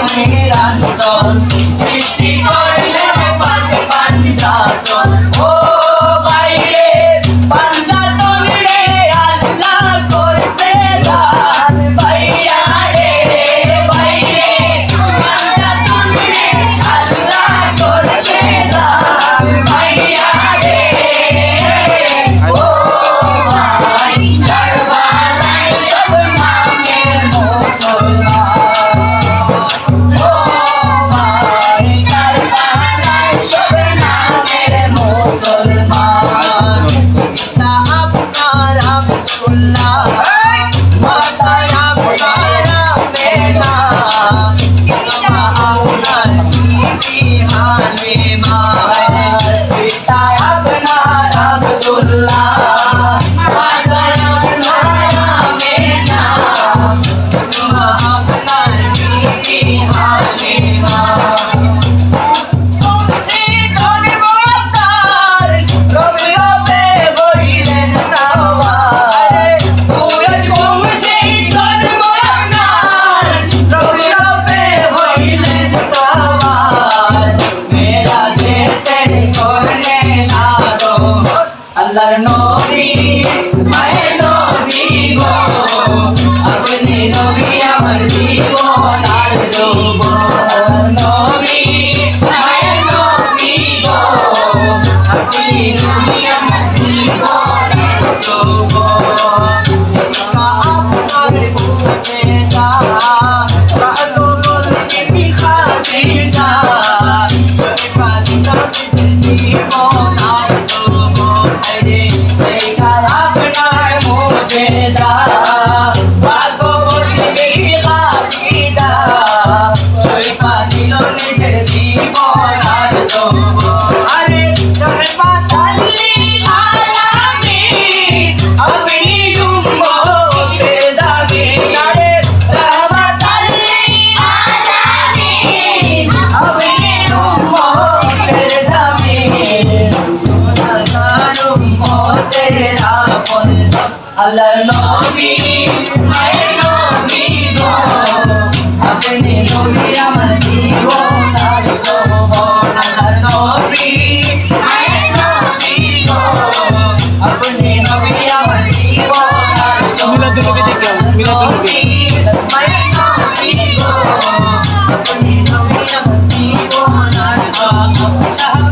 নিরন্তর সৃষ্টি করলেন পাকে পাঞ্জাতন ও বাইরে পাঞ্জাতন রে আল্লাহ করছে দান ভাইয়া রে বাইরে পাঞ্জাতন রে আল্লাহ করছে দান ভাইয়া রে ও ভাই কারবালায় সব নামের মুসলমান ও ভাই কারবালায় সব নামের মুসলমান পিতা আপনার আব্দুল্লাহ মাতা আপনার আমেনা মা আপনার বিবি হালিমা পিতা আপনার আব্দুল্লাহ মাতা আপনার আমেনা মা আপনার বিবি হালিমা আল্লাহর নবী মায়ের নবী গো আপনি নবী আমার জীবন আর যৌবন নবী মায়ের নবী গো আপনি নবী আমার জীবন আর যৌবন আপনার বুঝে যা খাদিজা খাদিজা জীবন আর যৌবন আপনার মুঝে যা ভাগ্যবতী খাদিজা শৈফা দিল নিজের জীবন আর যৌবন আরে রহমাতাল লিল আলামিন আপনি উম্মতের জামিন আরে রহমাতাল লিল আলামিন আপনি উম্মতের জামিন আল্লাহর নবী মায়ের নবী গো আপনি নবী আমার জীবন আর যৌবন আল্লাহর নবী মায়ের নবী গো আপনি নবী আমার জীবন আর যৌবন মায়ের নবী গো আপনি নবী আমার জীবন আর যৌবন